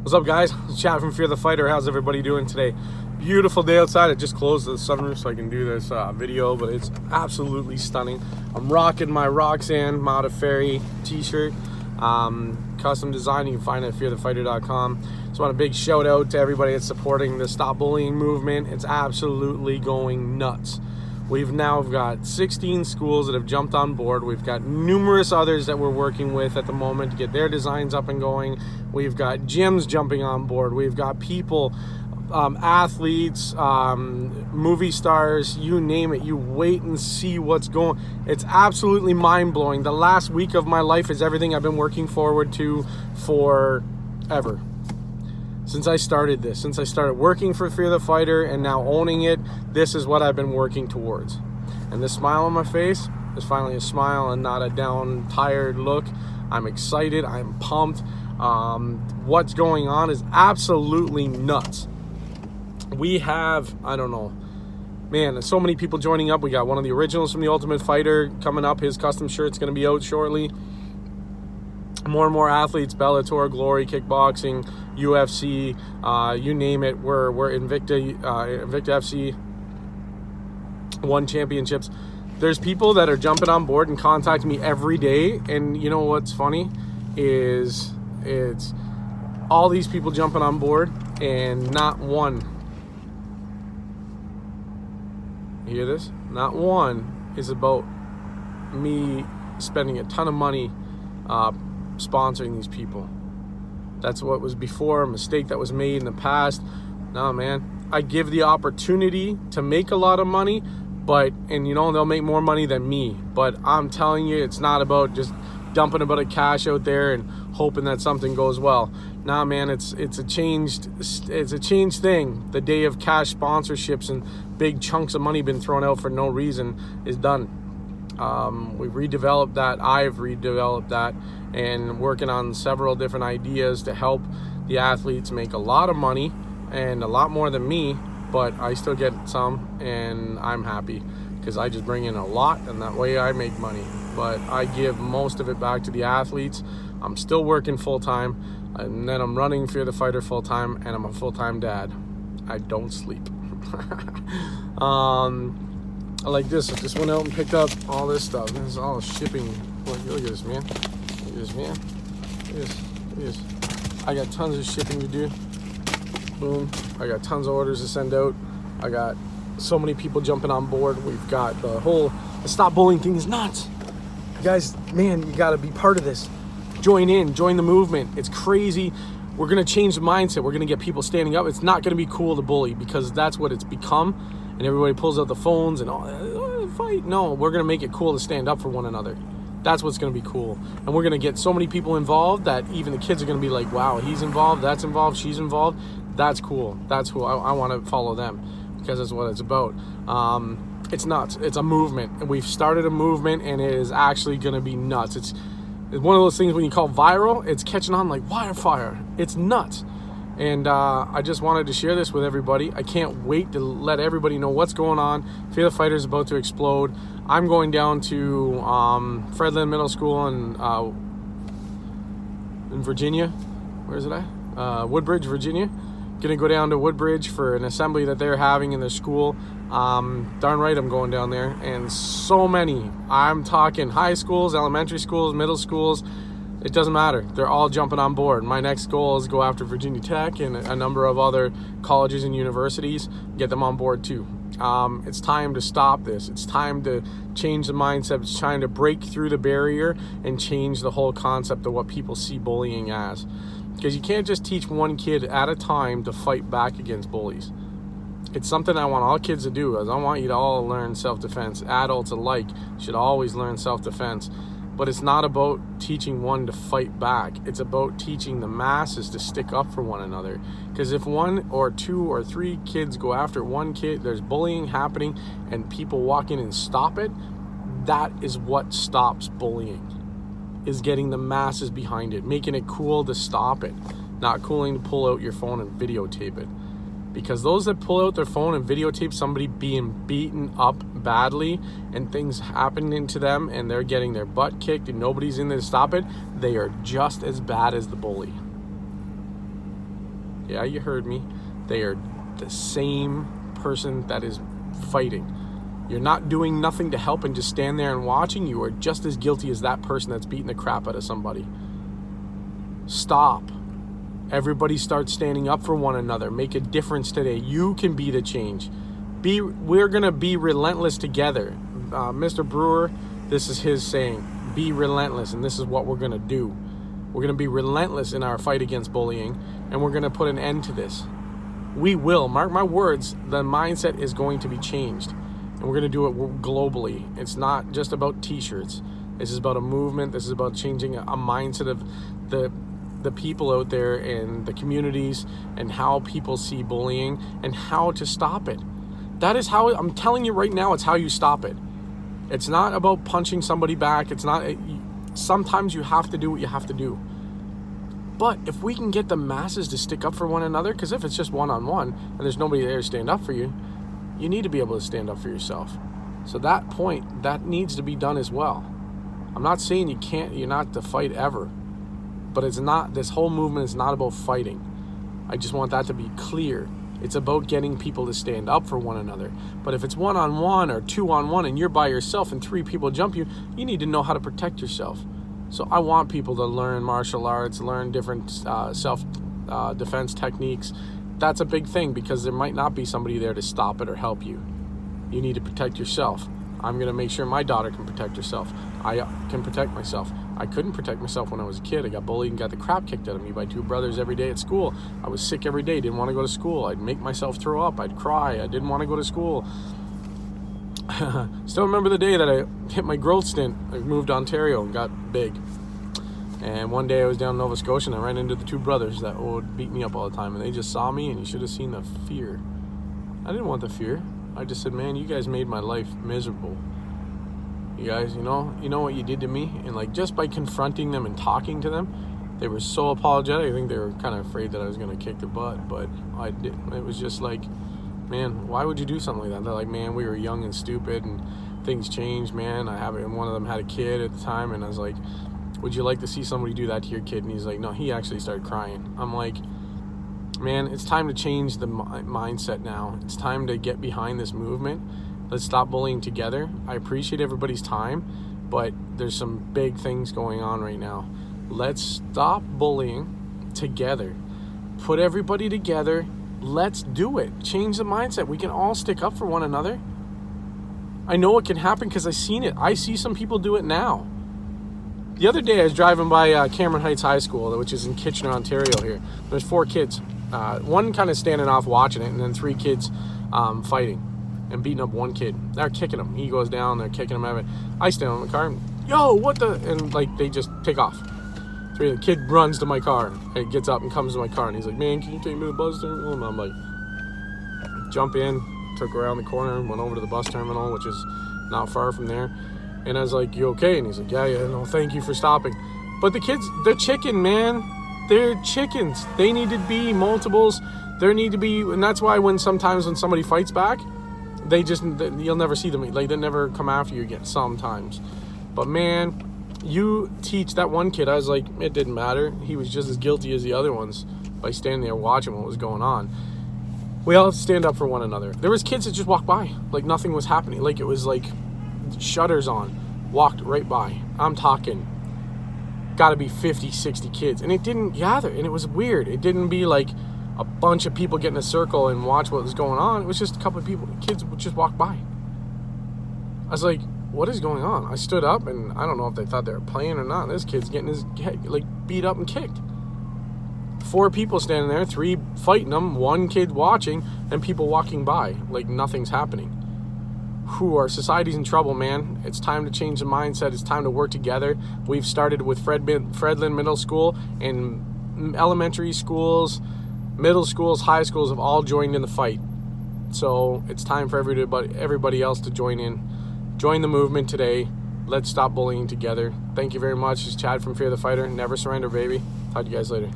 What's up, guys? It's Chad from Fear the Fighter. How's everybody doing today? Beautiful day outside. I just closed the sunroof so I can do this video, but it's absolutely stunning. I'm rocking my Roxanne Mata Ferry t-shirt, custom design. You can find it at fearthefighter.com. Just want a big shout out to everybody that's supporting the Stop Bullying movement. It's absolutely going nuts. We've now got 16 schools that have jumped on board. We've got numerous others that we're working with at the moment to get their designs up and going. We've got gyms jumping on board. We've got people, athletes, movie stars, you name it. You wait and see what's going. It's absolutely mind-blowing. The last week of my life is everything I've been working forward to forever. Since I started this, since I started working for Fear the Fighter and now owning it, this is what I've been working towards. And this smile on my face is finally a smile and not a down, tired look. I'm excited. I'm pumped. What's going on is absolutely nuts. We have, I don't know, man, there's so many people joining up. We got one of the originals from The Ultimate Fighter coming up. His custom shirt's going to be out shortly. More and more athletes, Bellator, Glory, kickboxing, UFC, you name it. We're Invicta FC, won championships. There's people that are jumping on board and contacting me every day. And you know what's funny is it's all these people jumping on board and not one, you hear this? Not one is about me spending a ton of money sponsoring these people. That's what was before, a mistake that was made in the past. No, man, I give the opportunity to make a lot of money, and you know, they'll make more money than me, but I'm telling you, it's not about just dumping a bit of cash out there and hoping that something goes well. Nah, man, it's a changed thing. The day of cash sponsorships and big chunks of money been thrown out for no reason is done. We've redeveloped that. I've redeveloped that and working on several different ideas to help the athletes make a lot of money and a lot more than me, but I still get some and I'm happy because I just bring in a lot and that way I make money. But I give most of it back to the athletes. I'm still working full-time, and then I'm running Fear the Fighter full-time, and I'm a full-time dad. I don't sleep. I like this. I just went out and picked up all this stuff. This is all shipping. Look at this, man. Look at this, man. Look at this. I got tons of shipping to do. Boom. I got tons of orders to send out. I got so many people jumping on board. We've got the Stop Bullying thing is nuts. You guys, man, you got to be part of this. Join the movement. It's crazy. We're going to change the mindset. We're going to get people standing up. It's not going to be cool to bully because that's what it's become. And everybody pulls out the phones and fight. No, we're going to make it cool to stand up for one another. That's what's going to be cool. And we're going to get so many people involved that even the kids are going to be like, wow, he's involved, that's involved, she's involved. That's cool. That's cool. I want to follow them because that's what it's about. It's nuts. It's a movement. And we've started a movement and it is actually going to be nuts. It's one of those things when you call viral, it's catching on like wildfire. It's nuts. And I just wanted to share this with everybody. I can't wait to let everybody know what's going on. Fear the Fighter is about to explode. I'm going down to Fredland Middle School in Virginia. Where is it at? Woodbridge, Virginia. Gonna go down to Woodbridge for an assembly that they're having in their school. Darn right I'm going down there. And so many, I'm talking high schools, elementary schools, middle schools. It doesn't matter. They're all jumping on board. My next goal is go after Virginia Tech and a number of other colleges and universities, get them on board too. It's time to stop this. It's time to change the mindset. It's time to break through the barrier and change the whole concept of what people see bullying as. Because you can't just teach one kid at a time to fight back against bullies. It's something I want all kids to do. I want you to all learn self-defense. Adults alike should always learn self-defense. But it's not about teaching one to fight back. It's about teaching the masses to stick up for one another. Because if one or two or three kids go after one kid, there's bullying happening, and people walk in and stop it, that is what stops bullying, is getting the masses behind it, making it cool to stop it, not cooling to pull out your phone and videotape it. Because those that pull out their phone and videotape somebody being beaten up badly and things happening to them and they're getting their butt kicked and nobody's in there to stop it, they are just as bad as the bully. Yeah, you heard me. They are the same person that is fighting. You're not doing nothing to help and just stand there and watching. You are just as guilty as that person that's beating the crap out of somebody. Stop. Everybody start standing up for one another. Make a difference today. You can be the change. We're going to be relentless together. Mr. Brewer, this is his saying. Be relentless, and this is what we're going to do. We're going to be relentless in our fight against bullying, and we're going to put an end to this. We will. Mark my words, the mindset is going to be changed, and we're going to do it globally. It's not just about t-shirts. This is about a movement. This is about changing a mindset of the people out there and the communities and how people see bullying and how to stop it. That is how, I'm telling you right now, it's how you stop it. It's not about punching somebody back. It's not, sometimes you have to do what you have to do. But if we can get the masses to stick up for one another, because if it's just one-on-one and there's nobody there to stand up for you, you need to be able to stand up for yourself. So that point, that needs to be done as well. I'm not saying you're not to fight ever, but it's not, this whole movement is not about fighting. I just want that to be clear. It's about getting people to stand up for one another. But if it's one-on-one or two-on-one and you're by yourself and 3 people jump you, you need to know how to protect yourself. So I want people to learn martial arts, learn different self-defense techniques. That's a big thing because there might not be somebody there to stop it or help you. You need to protect yourself. I'm going to make sure my daughter can protect herself. I can protect myself. I couldn't protect myself when I was a kid. I got bullied and got the crap kicked out of me by 2 brothers every day at school. I was sick every day, didn't want to go to school. I'd make myself throw up. I'd cry. I didn't want to go to school. Still remember the day that I hit my growth stint. I moved to Ontario and got big. And one day I was down in Nova Scotia and I ran into the 2 brothers that would beat me up all the time. And they just saw me and you should have seen the fear. I didn't want the fear. I just said, man, you guys made my life miserable. You guys, you know what you did to me? And like just by confronting them and talking to them, they were so apologetic. I think they were kind of afraid that I was going to kick their butt, but I didn't. It was just like, man, why would you do something like that? They're like, man, we were young and stupid and things changed, man. And one of them had a kid at the time, and I was like, would you like to see somebody do that to your kid? And he's like, no, he actually started crying. I'm like, man, it's time to change the mindset now. It's time to get behind this movement. Let's stop bullying together. I appreciate everybody's time, but there's some big things going on right now. Let's stop bullying together. Put everybody together. Let's do it. Change the mindset. We can all stick up for one another. I know it can happen because I've seen it. I see some people do it now. The other day I was driving by Cameron Heights High School, which is in Kitchener, Ontario here. There's 4 kids. One kind of standing off watching it, and then 3 kids fighting and beating up one kid. They're kicking him. He goes down, they're kicking him out. I stand on the car, and, yo, what the? And like they just take off. The kid runs to my car and gets up and comes to my car, and he's like, man, can you take me to the bus terminal? And I'm like, jump in, took around the corner, went over to the bus terminal, which is not far from there. And I was like, you okay? And he's like, yeah, no, thank you for stopping. But the kids, they're chicken, man. They're chickens. They need to be multiples. There need to be, and that's why sometimes when somebody fights back, you'll never see them. Like, they never come after you again sometimes. But man, you teach that one kid, I was like, it didn't matter. He was just as guilty as the other ones by standing there watching what was going on. We all have to stand up for one another. There was kids that just walked by like nothing was happening. Like it was like shutters on, walked right by. I'm talking gotta be 50, 60 kids. And it didn't gather, and it was weird. It didn't be like a bunch of people get in a circle and watch what was going on. It was just a couple of people. Kids would just walk by. I was like, what is going on? I stood up, and I don't know if they thought they were playing or not. This kid's getting his head like beat up and kicked. 4 people standing there, 3 fighting them, 1 kid watching, and people walking by like nothing's happening. Our society's in trouble, man. It's time to change the mindset. It's time to work together. We've started with Fredlin Middle School, and elementary schools, middle schools, high schools have all joined in the fight. So it's time for everybody else to join in. Join the movement today. Let's stop bullying together. Thank you very much. This is Chad from Fear the Fighter. Never surrender, baby. Talk to you guys later.